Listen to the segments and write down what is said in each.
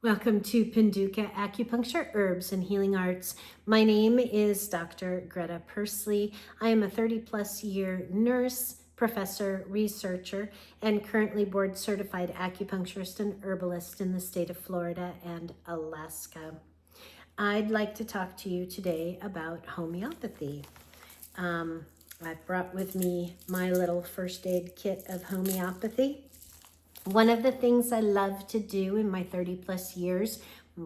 Welcome to Pinduka Acupuncture, Herbs, and Healing Arts. My name is Dr. Greta Pursley. I am a 30-plus year nurse, professor, researcher, and currently board certified acupuncturist and herbalist in the state of Florida and Alaska. I'd like to talk to you today about homeopathy. I've brought with me my little first aid kit of homeopathy. One of the things I love to do in my 30 plus years,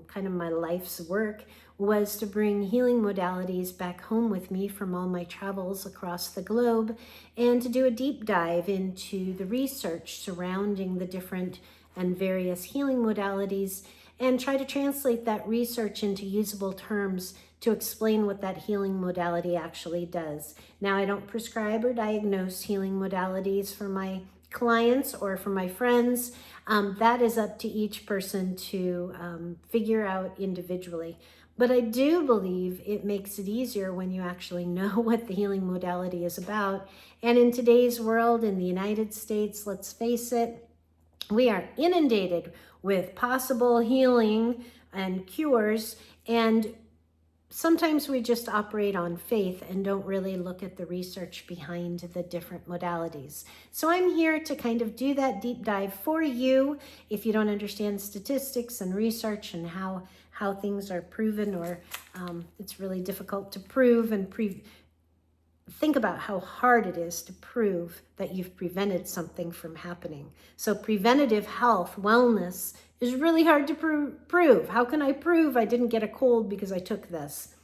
kind of my life's work, was to bring healing modalities back home with me from all my travels across the globe and to do a deep dive into the research surrounding the different and various healing modalities and try to translate that research into usable terms to explain what that healing modality actually does. Now, I don't prescribe or diagnose healing modalities for my clients or for my friends. That is up to each person to figure out individually. But I do believe it makes it easier when you actually know what the healing modality is about. And in today's world, in the United States, let's face it, we are inundated with possible healing and cures, and sometimes we just operate on faith and don't really look at the research behind the different modalities. So I'm here to kind of do that deep dive for you if you don't understand statistics and research and how things are proven, or it's really difficult to prove and think about how hard it is to prove that you've prevented something from happening. So preventative health, wellness is really hard to prove. How can I prove I didn't get a cold because I took this?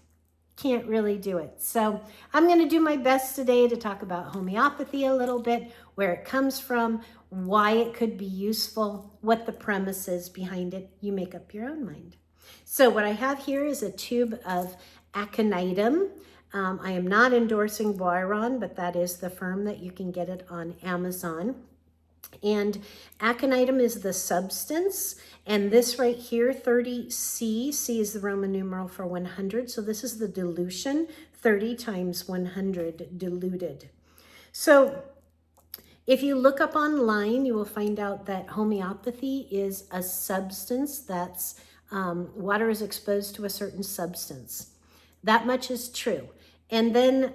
Can't really do it. So I'm going to do my best today to talk about homeopathy a little bit, where it comes from, why it could be useful, what the premise is behind it. You make up your own mind. So what I have here is a tube of aconitum. I am not endorsing Boiron, but that is the firm that you can get it on Amazon. And aconitum is the substance, and this right here, 30C, C is the Roman numeral for 100, so this is the dilution, 30 times 100 diluted. So if you look up online, you will find out that homeopathy is a substance that's, water is exposed to a certain substance. That much is true. And then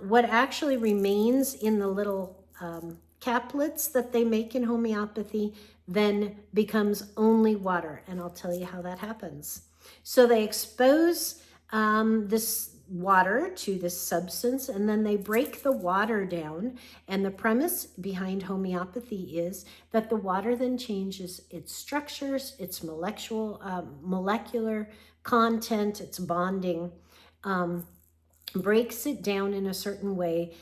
what actually remains in the little caplets that they make in homeopathy then becomes only water. And I'll tell you how that happens. So they expose this water to this substance, and then they break the water down. And the premise behind homeopathy is that the water then changes its structures, its molecular content, its bonding, breaks it down in a certain way.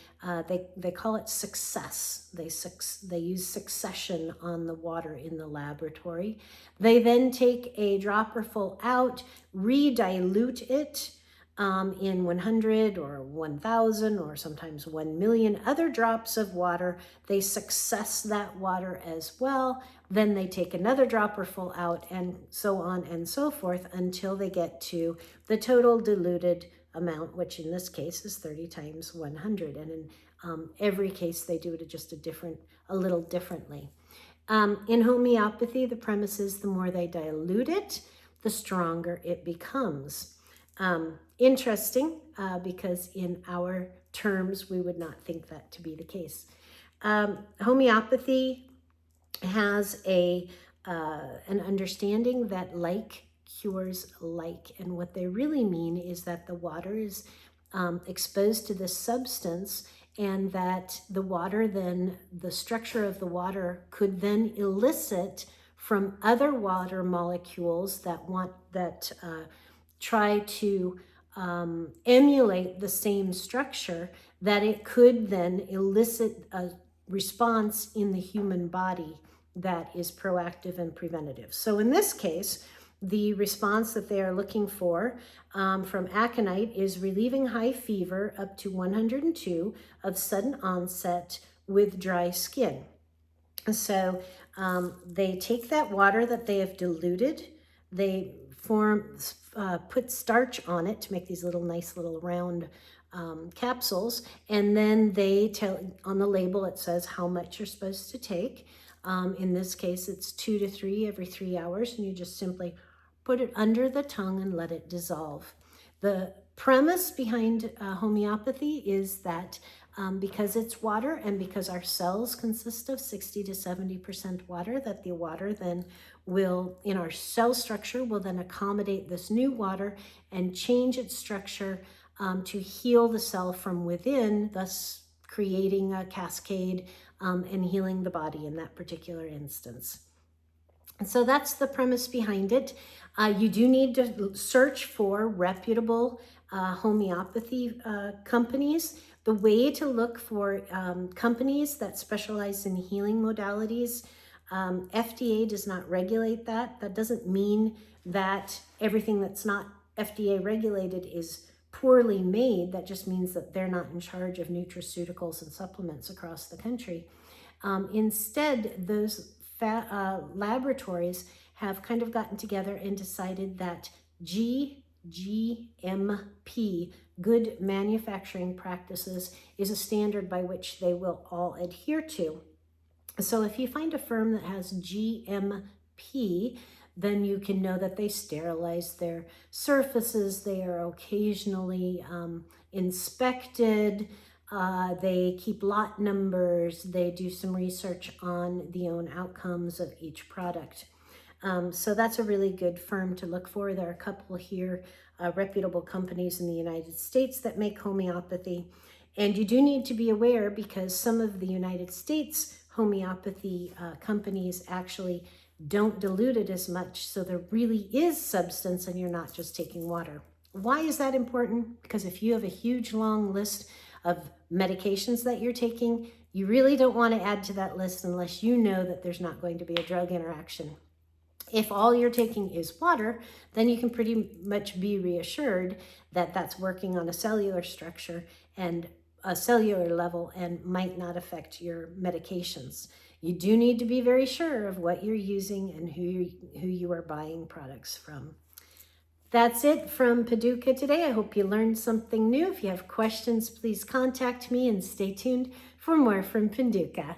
They call it success. They use succession on the water in the laboratory. They then take a dropper full out, re-dilute it in 100 or 1,000 or sometimes 1 million other drops of water. They success that water as well. Then they take another dropper full out, and so on and so forth until they get to the total diluted amount, which in this case is 30 times 100. And in every case, they do it just a little differently. In homeopathy, the premise is the more they dilute it, the stronger it becomes. Interesting, because in our terms, we would not think that to be the case. Homeopathy has an understanding that like cures like, and what they really mean is that the water is exposed to this substance, and that the water then, the structure of the water could then elicit from other water molecules that try to emulate the same structure, that it could then elicit a response in the human body that is proactive and preventative. So in this case, the response that they are looking for from aconite is relieving high fever up to 102 of sudden onset with dry skin. So they take that water that they have diluted, they put starch on it to make these nice little round capsules, and then they tell, on the label it says how much you're supposed to take. In this case, it's 2 to 3 every 3 hours, and you just simply put it under the tongue and let it dissolve. The premise behind homeopathy is that because it's water and because our cells consist of 60 to 70% water, that the water then will, in our cell structure, will then accommodate this new water and change its structure to heal the cell from within, thus creating a cascade and healing the body in that particular instance. And so that's the premise behind it. You do need to search for reputable homeopathy companies. The way to look for companies that specialize in healing modalities, FDA does not regulate that. That doesn't mean that everything that's not FDA regulated is poorly made. That just means that they're not in charge of nutraceuticals and supplements across the country. Instead, those laboratories have kind of gotten together and decided that GMP, good manufacturing practices, is a standard by which they will all adhere to. So if you find a firm that has GMP, then you can know that they sterilize their surfaces, they are occasionally inspected, they keep lot numbers, they do some research on the own outcomes of each product. So that's a really good firm to look for. There are a couple here, reputable companies in the United States that make homeopathy. And you do need to be aware, because some of the United States homeopathy companies actually don't dilute it as much, so there really is substance and you're not just taking water. Why is that important? Because if you have a huge long list of medications that you're taking, you really don't want to add to that list unless you know that there's not going to be a drug interaction. If all you're taking is water, then you can pretty much be reassured that that's working on a cellular structure and a cellular level and might not affect your medications. You do need to be very sure of what you're using and who you are buying products from. That's it from Paducah today. I hope you learned something new. If you have questions, please contact me and stay tuned for more from Paducah.